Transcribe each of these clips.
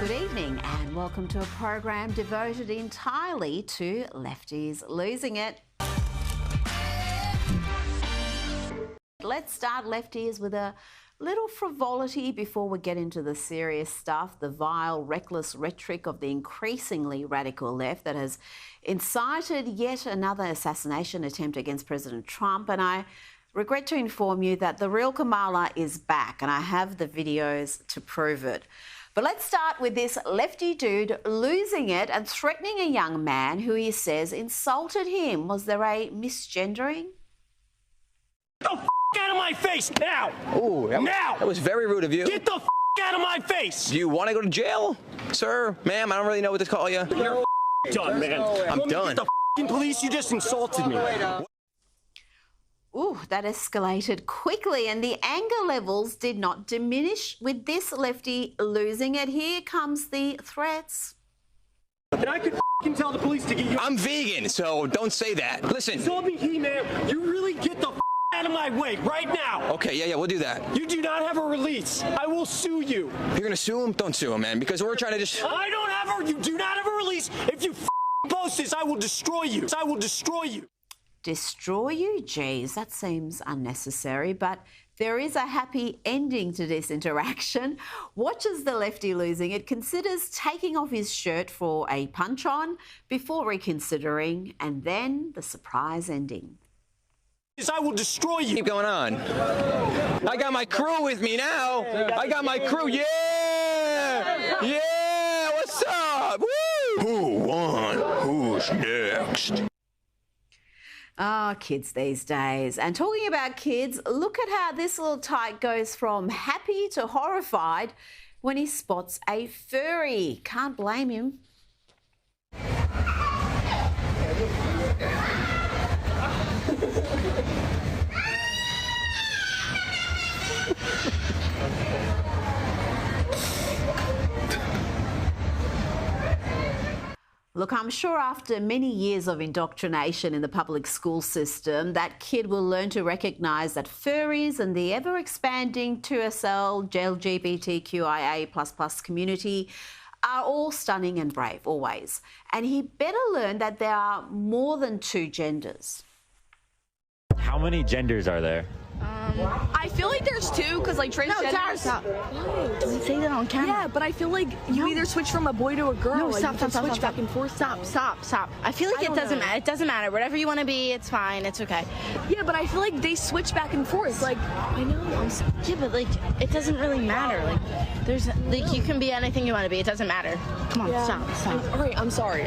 Good evening and welcome to a program devoted entirely to lefties losing it. Let's start, lefties, with a little frivolity before we get into the serious stuff, the vile, reckless rhetoric of the increasingly radical left that has incited yet another assassination attempt against President Trump. And I regret to inform you that the real Kamala is back, and I have the videos to prove it. But let's start with this lefty dude losing it and threatening a young man who he says insulted him. Was there a misgendering? Get the out of my face now! Ooh, that was very rude of you. Get the out of my face! Do you want to go to jail, sir, ma'am? I don't really know what to call you. You're done, man. I'm done. Get the police. You just insulted me. Ooh, that escalated quickly, and the anger levels did not diminish with this lefty losing it. Here comes the threats. And I could tell the police to get you. I'm vegan, so don't say that. Listen. So me, man. You really get the out of my way right now. Okay, yeah, we'll do that. You do not have a release. I will sue you. You're gonna sue him? Don't sue him, man, because we're trying to just. I don't have a. You do not have a release. If you post this, I will destroy you. I will destroy you. Destroy you? Geez, that seems unnecessary, but there is a happy ending to this interaction. Watches the lefty losing it, considers taking off his shirt for a punch-on before reconsidering, and then the surprise ending. I will destroy you. Keep going on. I got my crew with me now. I got my crew. Yeah! Yeah! What's up? Woo! Who won? Who's next? Oh, kids these days. And talking about kids, look at how this little tyke goes from happy to horrified when he spots a furry. Can't blame him. Look, I'm sure after many years of indoctrination in the public school system, that kid will learn to recognise that furries and the ever-expanding 2SL, LGBTQIA++ community are all stunning and brave, always. And he better learn that there are more than two genders. How many genders are there? I feel like there's two, because like transgender. No, Tara, stop. Don't say that on camera. Yeah, but I feel like you either switch from a boy to a girl. No, like stop, you stop, switch stop, back and forth. Stop. I feel like it doesn't matter. It doesn't matter. Whatever you want to be, it's fine. It's okay. Yeah, but I feel like they switch back and forth. Like, I know. Yeah, but like, it doesn't really matter. Like, there's like, you can be anything you want to be. It doesn't matter. Come on, stop. All right, I'm sorry.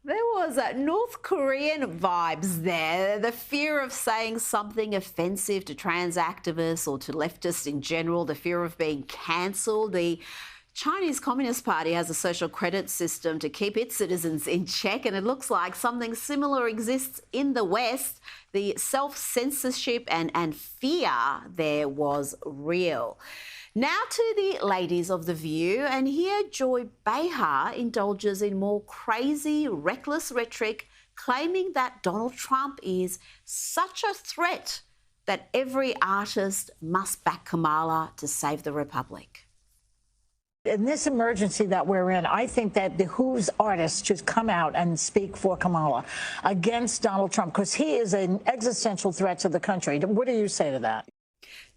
There was North Korean vibes there. The fear of saying something offensive to trans activists or to leftists in general, the fear of being cancelled. The Chinese Communist Party has a social credit system to keep its citizens in check, and it looks like something similar exists in the West. The self-censorship and fear there was real. Now to the ladies of The View, and here Joy Behar indulges in more crazy, reckless rhetoric, claiming that Donald Trump is such a threat that every artist must back Kamala to save the Republic. In this emergency that we're in, I think that the Who's artists should come out and speak for Kamala against Donald Trump, because he is an existential threat to the country. What do you say to that?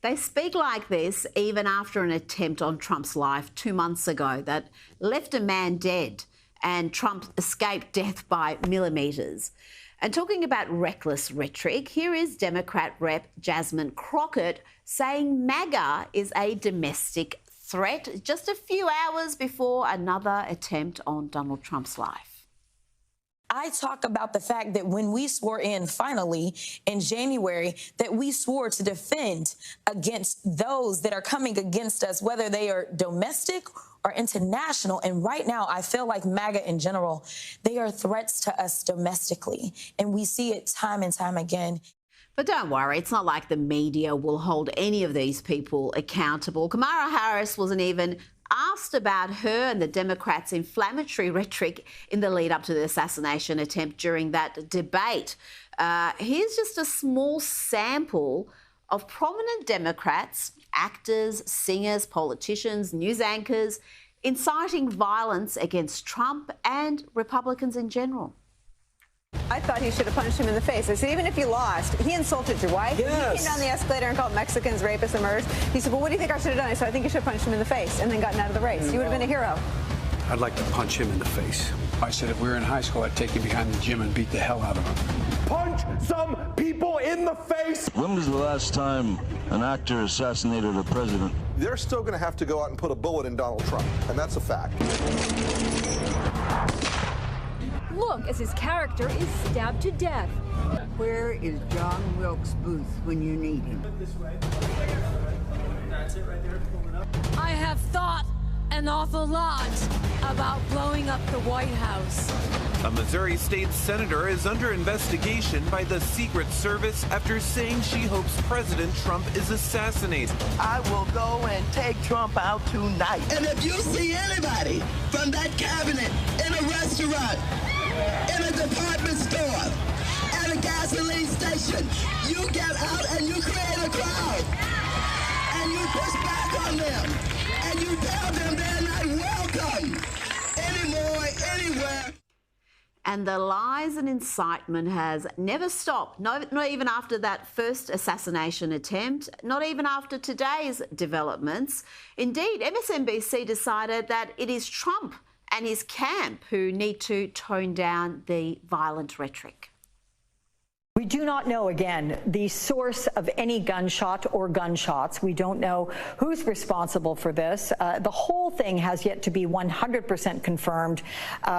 They speak like this even after an attempt on Trump's life 2 months ago that left a man dead, and Trump escaped death by millimetres. And talking about reckless rhetoric, here is Democrat Rep. Jasmine Crockett saying MAGA is a domestic threat just a few hours before another attempt on Donald Trump's life. I talk about the fact that when we swore in finally in January, that we swore to defend against those that are coming against us, whether they are domestic or international. And right now, I feel like MAGA in general, they are threats to us domestically. And we see it time and time again. But don't worry, it's not like the media will hold any of these people accountable. Kamala Harris wasn't even asked about her and the Democrats' inflammatory rhetoric in the lead up to the assassination attempt during that debate. Here's just a small sample of prominent Democrats, actors, singers, politicians, news anchors, inciting violence against Trump and Republicans in general. I thought he should have punched him in the face. I said, even if you lost, he insulted your wife. Yes. He came down the escalator and called Mexicans rapists and murderers. He said, well, what do you think I should have done? I said, I think you should have punched him in the face and then gotten out of the race. You would have been a hero. I'd like to punch him in the face. I said if we were in high school, I'd take him behind the gym and beat the hell out of him. Punch some people in the face. When was the last time an actor assassinated a president? They're still going to have to go out and put a bullet in Donald Trump, and that's a fact. Look as his character is stabbed to death. Where is John Wilkes Booth when you need him? That's it right there. Pull it up. I have thought an awful lot about blowing up the White House. A Missouri state senator is under investigation by the Secret Service after saying she hopes President Trump is assassinated. I will go and take Trump out tonight. And if you see anybody from that cabinet in a restaurant, in a department store, at a gasoline station, you get out and you create a crowd. And you push back on them. And you tell them they're not welcome anymore, anywhere. And the lies and incitement has never stopped, not even after that first assassination attempt, not even after today's developments. Indeed, MSNBC decided that it is Trump and his camp who need to tone down the violent rhetoric. We do not know, again, the source of any gunshot or gunshots. We don't know who's responsible for this. The whole thing has yet to be 100% confirmed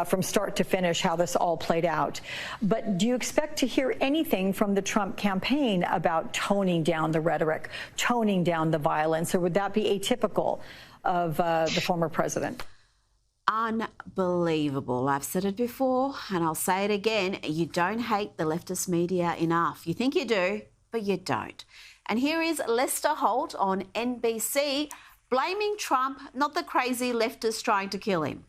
from start to finish how this all played out. But do you expect to hear anything from the Trump campaign about toning down the rhetoric, toning down the violence, or would that be atypical of the former president? Unbelievable. I've said it before and I'll say it again. You don't hate the leftist media enough. You think you do, but you don't. And here is Lester Holt on NBC blaming Trump, not the crazy leftists trying to kill him.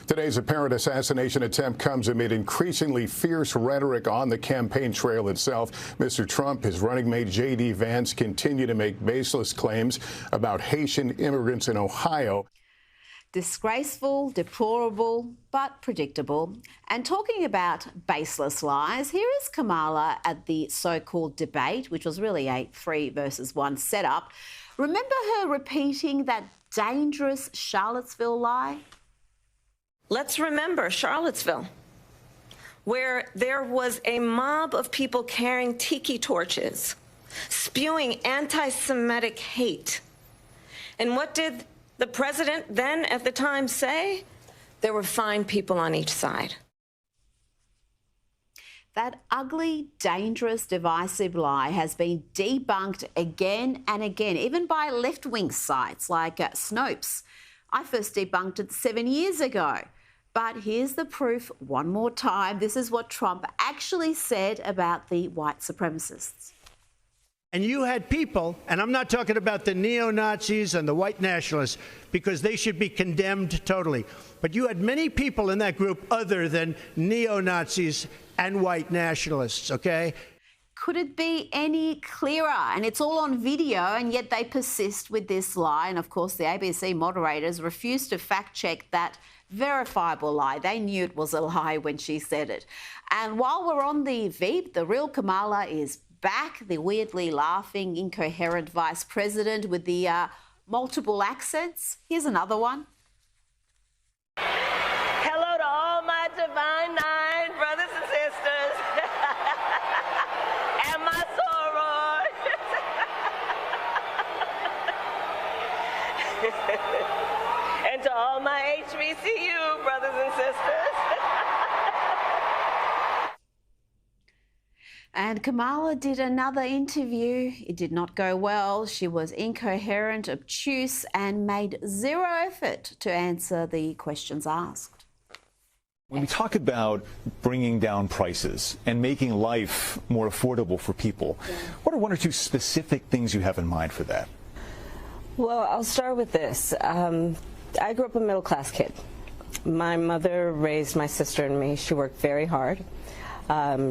Today's apparent assassination attempt comes amid increasingly fierce rhetoric on the campaign trail itself. Mr. Trump, his running mate J.D. Vance continue to make baseless claims about Haitian immigrants in Ohio. Disgraceful, deplorable, but predictable. And talking about baseless lies, here is Kamala at the so-called debate, which was really a 3 versus 1 setup. Remember her repeating that dangerous Charlottesville lie? Let's remember Charlottesville, where there was a mob of people carrying tiki torches, spewing anti-Semitic hate. And what did the president then at the time say? There were fine people on each side. That ugly, dangerous, divisive lie has been debunked again and again, even by left-wing sites like Snopes. I first debunked it 7 years ago. But here's the proof one more time. This is what Trump actually said about the white supremacists. And you had people, and I'm not talking about the neo-Nazis and the white nationalists, because they should be condemned totally. But you had many people in that group other than neo-Nazis and white nationalists, okay? Could it be any clearer? And it's all on video, and yet they persist with this lie. And of course, the ABC moderators refused to fact-check that verifiable lie. They knew it was a lie when she said it. And while we're on the Veep, the real Kamala is back, the weirdly laughing, incoherent vice president with the multiple accents. Here's another one. Hello to all my divine nine brothers and sisters and my sorors. And to all my HBCU brothers and sisters. And Kamala did another interview. It did not go well. She was incoherent, obtuse, and made zero effort to answer the questions asked. When we talk about bringing down prices and making life more affordable for people, what are one or two specific things you have in mind for that? Well, I'll start with this. I grew up a middle-class kid. My mother raised my sister and me. She worked very hard.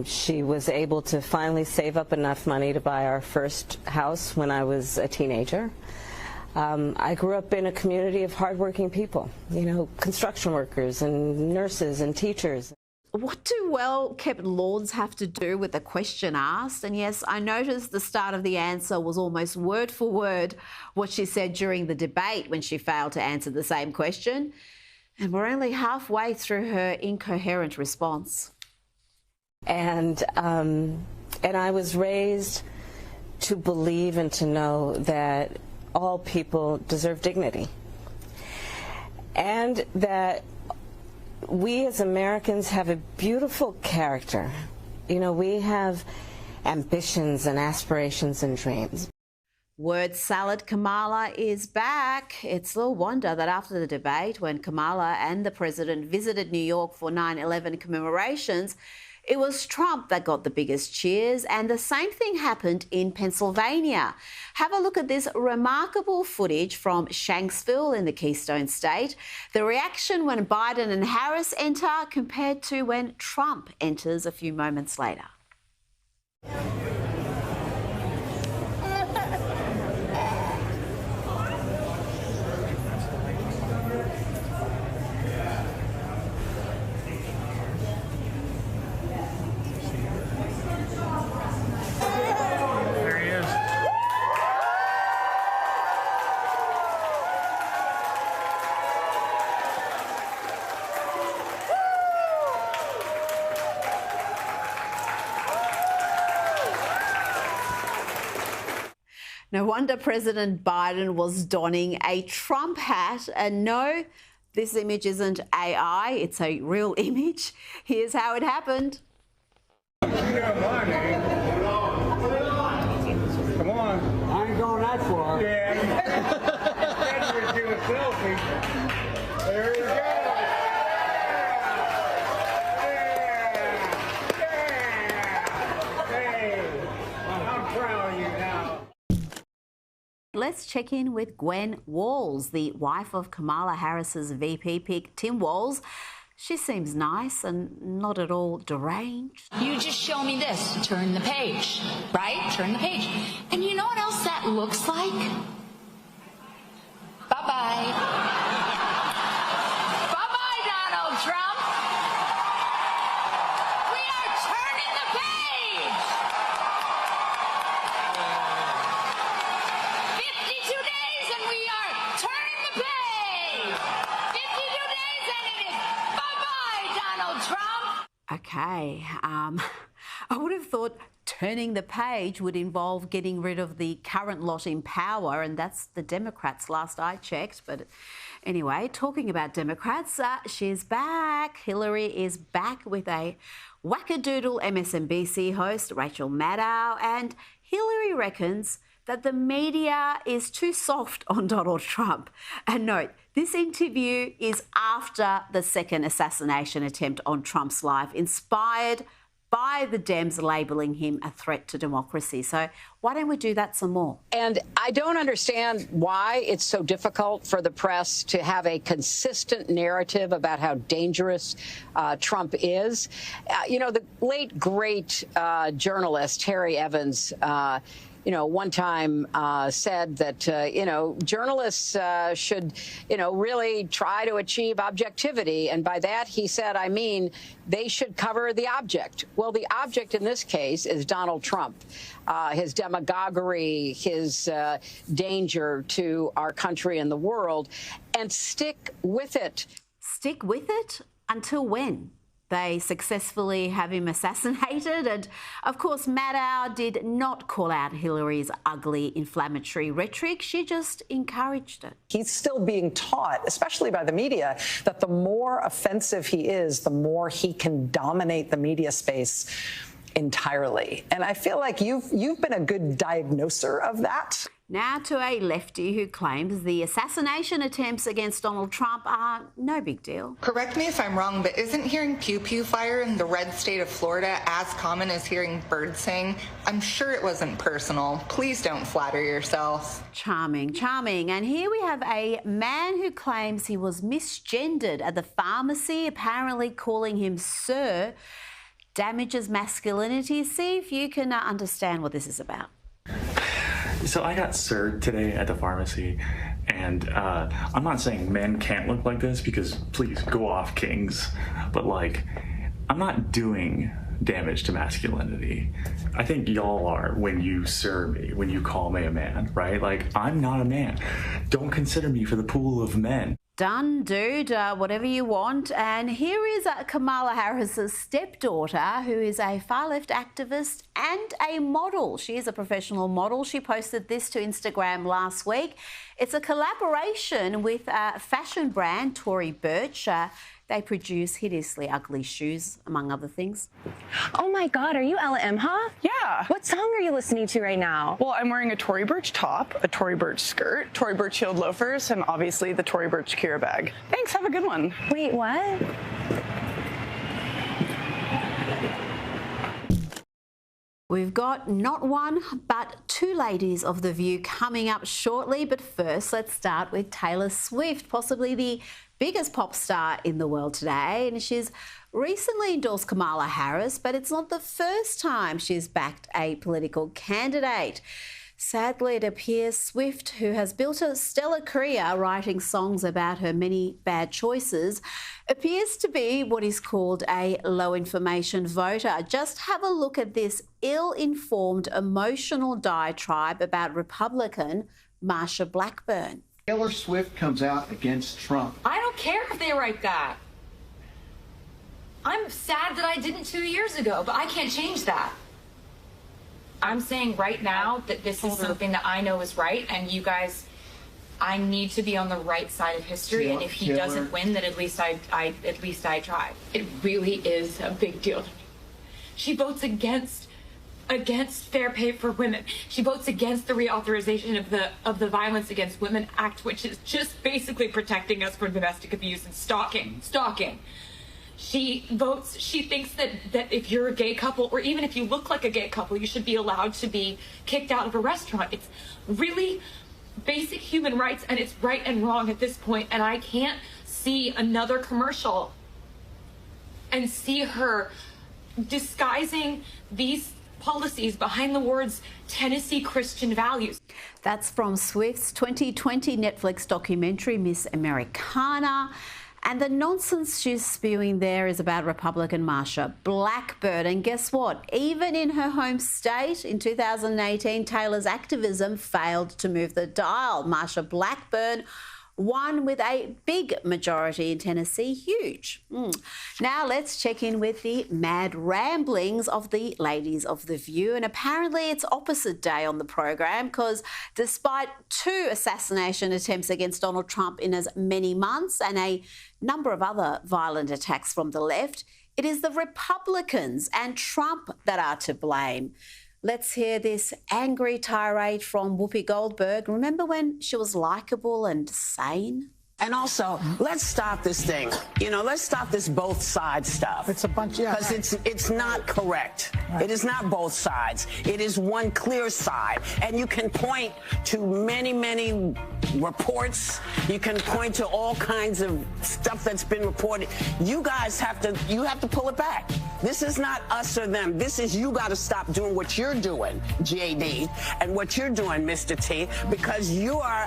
She was able to finally save up enough money to buy our first house when I was a teenager. I grew up in a community of hardworking people, you know, construction workers and nurses and teachers. What do well-kept lawns have to do with the question asked? And yes, I noticed the start of the answer was almost word for word what she said during the debate when she failed to answer the same question. And we're only halfway through her incoherent response. And I was raised to believe and to know that all people deserve dignity. And that we as Americans have a beautiful character. You know, we have ambitions and aspirations and dreams. Word salad Kamala is back. It's little wonder that after the debate, when Kamala and the president visited New York for 9/11 commemorations, it was Trump that got the biggest cheers, and the same thing happened in Pennsylvania. Have a look at this remarkable footage from Shanksville in the Keystone State. The reaction when Biden and Harris enter compared to when Trump enters a few moments later. No wonder President Biden was donning a Trump hat. And no, this image isn't AI, it's a real image. Here's how it happened. Come on. I ain't going that far. Yeah. Do a selfie. There you go. Let's check in with Gwen Walls, the wife of Kamala Harris's VP pick, Tim Walls. She seems nice and not at all deranged. You just show me this. Turn the page, right? Turn the page. And you know what else that looks like? Bye-bye. Bye-bye, Donald Trump. We are turning the page. 52 days and we are turning the page. 52 days and it is bye-bye, Donald Trump. Okay, I would have thought turning the page would involve getting rid of the current lot in power, and that's the Democrats last I checked. But anyway, talking about Democrats, she's back. Hillary is back with a wackadoodle MSNBC host, Rachel Maddow, and Hillary reckons that the media is too soft on Donald Trump. And note, this interview is after the second assassination attempt on Trump's life, inspired by the Dems labelling him a threat to democracy. So why don't we do that some more? And I don't understand why it's so difficult for the press to have a consistent narrative about how dangerous Trump is. You know, the late, great journalist Harry Evans one time said that, journalists should, really try to achieve objectivity. And by that, he said, I mean, they should cover the object. Well, the object in this case is Donald Trump, his demagoguery, his danger to our country and the world, and stick with it. Stick with it? Until when? They successfully have him assassinated. And of course, Maddow did not call out Hillary's ugly, inflammatory rhetoric. She just encouraged it. He's still being taught, especially by the media, that the more offensive he is, the more he can dominate the media space entirely. And I feel like you've been a good diagnoser of that. Now to a lefty who claims the assassination attempts against Donald Trump are no big deal. Correct me if I'm wrong, but isn't hearing pew-pew fire in the red state of Florida as common as hearing birds sing? I'm sure it wasn't personal. Please don't flatter yourself. Charming, charming. And here we have a man who claims he was misgendered at the pharmacy, apparently calling him sir, damages masculinity. See if you can understand what this is about. So I got served today at the pharmacy, and I'm not saying men can't look like this, because please go off, kings, but like, I'm not doing damage to masculinity. I think y'all are when you serve me, when you call me a man, right? Like, I'm not a man. Don't consider me for the pool of men. Done, dude, whatever you want. And here is Kamala Harris's stepdaughter, who is a far-left activist and a model. She is a professional model. She posted this to Instagram last week. It's a collaboration with fashion brand Tory Burch. They produce hideously ugly shoes, among other things. Oh my God, are you Ella Imha? Yeah. What song are you listening to right now? Well, I'm wearing a Tory Burch top, a Tory Burch skirt, Tory Burch heeled loafers, and obviously the Tory Burch Kira bag. Thanks, have a good one. Wait, what? We've got not one, but two ladies of The View coming up shortly. But first, let's start with Taylor Swift, possibly the biggest pop star in the world today. And she's recently endorsed Kamala Harris, but it's not the first time she's backed a political candidate. Sadly, it appears Swift, who has built a stellar career writing songs about her many bad choices, appears to be what is called a low-information voter. Just have a look at this ill-informed, emotional diatribe about Republican Marsha Blackburn. Taylor Swift comes out against Trump. I don't care if they write that. I'm sad that I didn't 2 years ago, but I can't change that. I'm saying right now that this is something that I know is right, and you guys, I need to be on the right side of history. And if he doesn't win, then at least I tried. It really is a big deal to me. She votes against fair pay for women. She votes against the reauthorization of the Violence Against Women Act, which is just basically protecting us from domestic abuse and stalking. She thinks that if you're a gay couple, or even if you look like a gay couple, you should be allowed to be kicked out of a restaurant. It's really basic human rights, and it's right and wrong at this point. And I can't see another commercial and see her disguising these policies behind the words Tennessee Christian values. That's from Swift's 2020 Netflix documentary, Miss Americana. And the nonsense she's spewing there is about Republican Marsha Blackburn. And guess what? Even in her home state in 2018, Taylor's activism failed to move the dial. Marsha Blackburn won with a big majority in Tennessee. Huge. Now let's check in with the mad ramblings of the ladies of The View. And apparently it's opposite day on the program, because despite 2 assassination attempts against Donald Trump in as many months and a number of other violent attacks from the left, it is the Republicans and Trump that are to blame. Let's hear this angry tirade from Whoopi Goldberg. Remember when she was likeable and sane? And also, let's stop this thing. Let's stop this both sides stuff. It's a bunch, because it's not correct. Right. It is not both sides. It is one clear side. And you can point to many, many reports. You can point to all kinds of stuff that's been reported. You guys have to pull it back. This is not us or them. This is, you got to stop doing what you're doing, JD, and what you're doing, Mr. T, because you are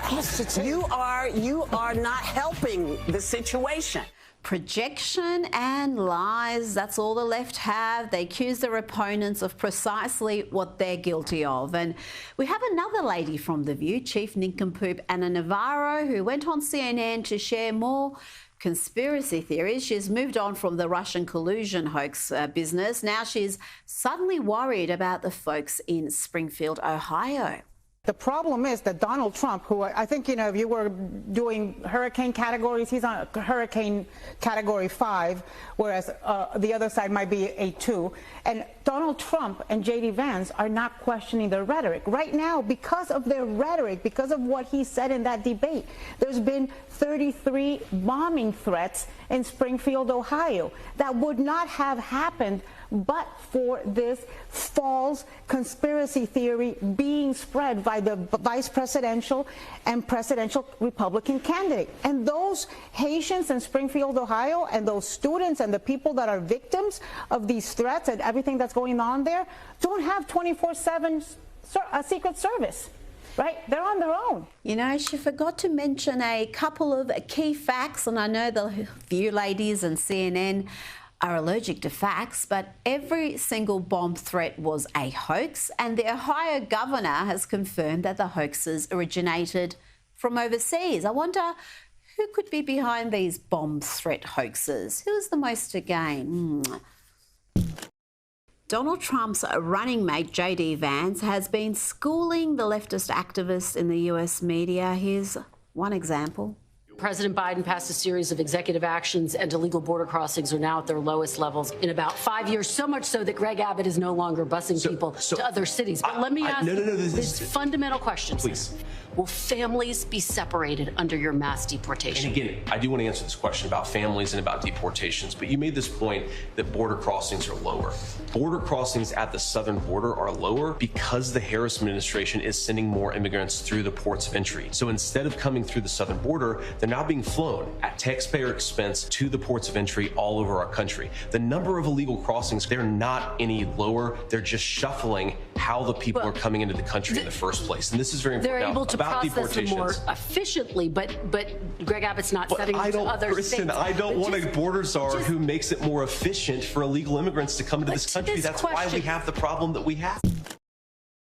not helping the situation. Projection and lies, that's all the left have. They accuse their opponents of precisely what they're guilty of. And we have another lady from The View, Chief Nincompoop Ana Navarro, who went on CNN to share more conspiracy theories. She's moved on from the Russian collusion hoax business. Now she's suddenly worried about the folks in Springfield, Ohio. The problem is that Donald Trump, who I think, if you were doing hurricane categories, he's on hurricane category 5, whereas the other side might be a 2. And Donald Trump and J.D. Vance are not questioning their rhetoric. Right now, because of their rhetoric, because of what he said in that debate, there's been 33 bombing threats in Springfield, Ohio. That would not have happened but for this false conspiracy theory being spread by the vice presidential and presidential Republican candidate. And those Haitians in Springfield, Ohio, and those students and the people that are victims of these threats and everything that's going on there don't have 24/7 Secret Service. right? They're on their own. You know, she forgot to mention a couple of key facts, and I know the you ladies and CNN are allergic to facts, but every single bomb threat was a hoax, and the Ohio governor has confirmed that the hoaxes originated from overseas. I wonder who could be behind these bomb threat hoaxes? Who's the most to gain? Donald Trump's running mate, J.D. Vance, has been schooling the leftist activists in the US media. Here's one example. President Biden passed a series of executive actions, and illegal border crossings are now at their lowest levels in about 5 years, so much so that Greg Abbott is no longer busing people to other cities. But let me ask this fundamental question. Please. Will families be separated under your mass deportation? And again, I do want to answer this question about families and about deportations, but you made this point that border crossings are lower. Border crossings at the southern border are lower because the Harris administration is sending more immigrants through the ports of entry. So instead of coming through the southern border, they're now being flown at taxpayer expense to the ports of entry all over our country. The number of illegal crossings, they're not any lower. They're just shuffling how the people are coming into the country in the first place. And this is very important. They're able to process them more efficiently, but Greg Abbott's not setting them to other states. I don't want a border czar who makes it more efficient for illegal immigrants to come into this country. That's why we have the problem that we have.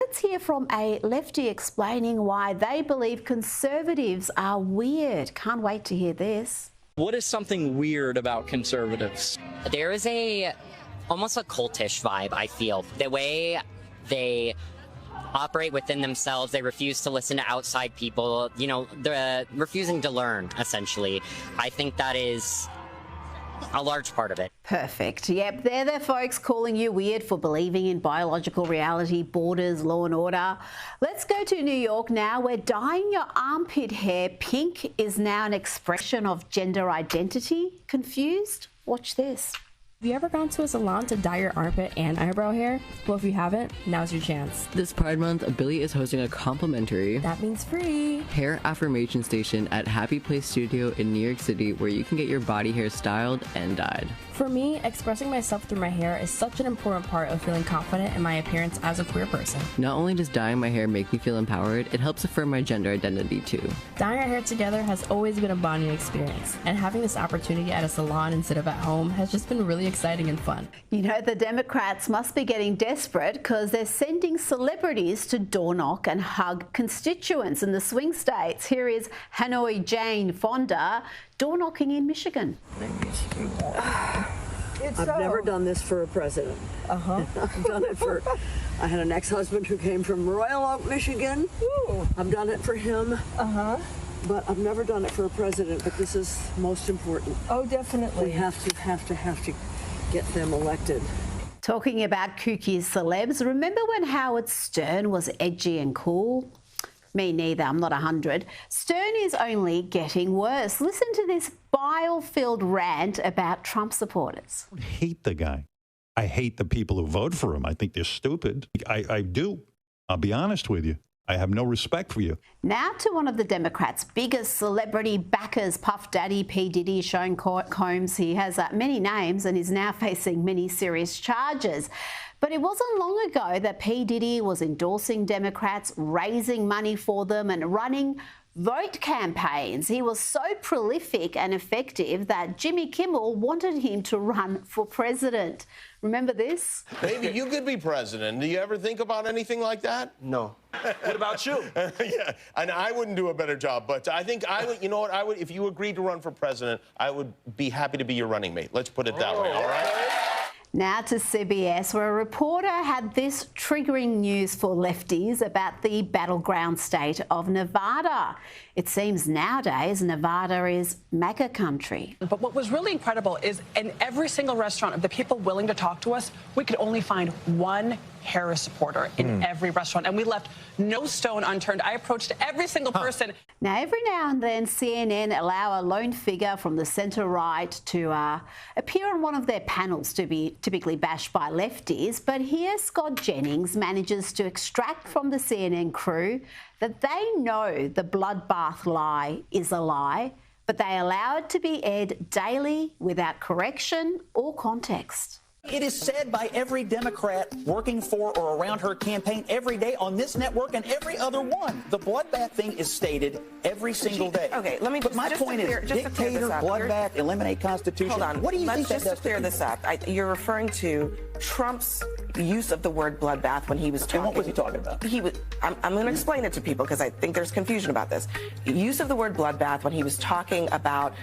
Let's hear from a lefty explaining why they believe conservatives are weird. Can't wait to hear this. What is something weird about conservatives? There is almost a cultish vibe, I feel. The way they operate within themselves, they refuse to listen to outside people, you know, they're refusing to learn, essentially. I think that is a large part of it. Perfect. Yep, they're the folks calling you weird for believing in biological reality, borders, law and order. Let's go to New York now, where dyeing your armpit hair pink is now an expression of gender identity. Confused? Watch this. Have you ever gone to a salon to dye your armpit and eyebrow hair? Well, if you haven't, now's your chance. This Pride Month, Billy is hosting a complimentary that means free hair affirmation station at Happy Place Studio in New York City, where you can get your body hair styled and dyed. For me, expressing myself through my hair is such an important part of feeling confident in my appearance as a queer person. Not only does dyeing my hair make me feel empowered, it helps affirm my gender identity too. Dyeing our hair together has always been a bonding experience, and having this opportunity at a salon instead of at home has just been really exciting and fun. You know, the Democrats must be getting desperate because they're sending celebrities to door knock and hug constituents in the swing states. Here is Hanoi Jane Fonda door knocking in Michigan. I've never done this for a president. I've done it for, I had an ex-husband who came from Royal Oak, Michigan. Ooh. I've done it for him. But I've never done it for a president, but this is most important. Oh, definitely. We have to get them elected. Talking about kooky celebs, remember when Howard Stern was edgy and cool? Me neither, I'm not 100. Stern is only getting worse. Listen to this bile-filled rant about Trump supporters. I hate the guy. I hate the people who vote for him. I think they're stupid. I do. I'll be honest with you. I have no respect for you. Now to one of the Democrats' biggest celebrity backers, Puff Daddy P. Diddy, Sean Combs. He has many names and is now facing many serious charges. But it wasn't long ago that P. Diddy was endorsing Democrats, raising money for them and running vote campaigns. He was so prolific and effective that Jimmy Kimmel wanted him to run for president. Remember this? Maybe you could be president. Do you ever think about anything like that? No. What about you? Yeah, and I wouldn't do a better job, but I think I would, you know what, I would, if you agreed to run for president, I would be happy to be your running mate. Let's put it that way, all right? Now to CBS, where a reporter had this triggering news for lefties about the battleground state of Nevada. It seems nowadays Nevada is MAGA country. But what was really incredible is in every single restaurant of the people willing to talk to us, we could only find one Harris supporter in every restaurant, and we left no stone unturned. I approached every single person. Now, every now and then, CNN allow a lone figure from the centre-right to appear on one of their panels to be typically bashed by lefties, but here Scott Jennings manages to extract from the CNN crew that they know the bloodbath lie is a lie, but they allow it to be aired daily without correction or context. It is said by every Democrat working for or around her campaign every day on this network and every other one. The bloodbath thing is stated every single day. Okay, let me But my point is, dictator, bloodbath, eliminate Constitution. Hold on. What do you think that Let's does just clear this up. You're referring to Trump's use of the word bloodbath when he was talking. And what was he talking about? I'm going to explain it to people because I think there's confusion about this. Use of the word bloodbath when he was talking about,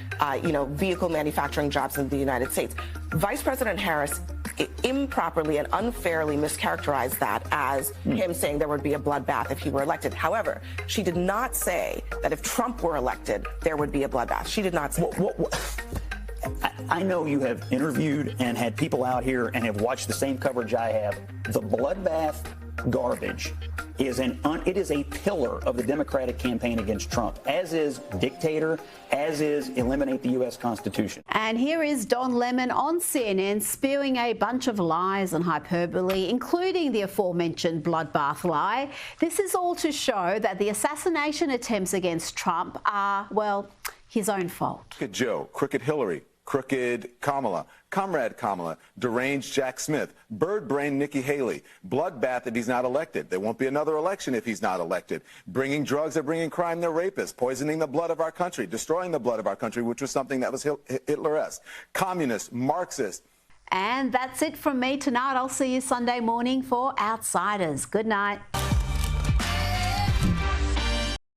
vehicle manufacturing jobs in the United States. Vice President Harris improperly and unfairly mischaracterized that as him saying there would be a bloodbath if he were elected. However, she did not say that if Trump were elected, there would be a bloodbath. She did not say I know you have interviewed and had people out here and have watched the same coverage I have. The bloodbath garbage is it is a pillar of the Democratic campaign against Trump, as is dictator, as is eliminate the U.S. Constitution. And here is Don Lemon on CNN spewing a bunch of lies and hyperbole, including the aforementioned bloodbath lie. This is all to show that the assassination attempts against Trump are, well, his own fault. Crooked Joe, Crooked Hillary, Crooked Kamala, Comrade Kamala, deranged Jack Smith, bird brain Nikki Haley, bloodbath if he's not elected. There won't be another election if he's not elected. Bringing drugs or bringing crime, they're rapists, poisoning the blood of our country, destroying the blood of our country, which was something that was Hitler-esque. Communist, Marxist. And that's it from me tonight. I'll see you Sunday morning for Outsiders. Good night.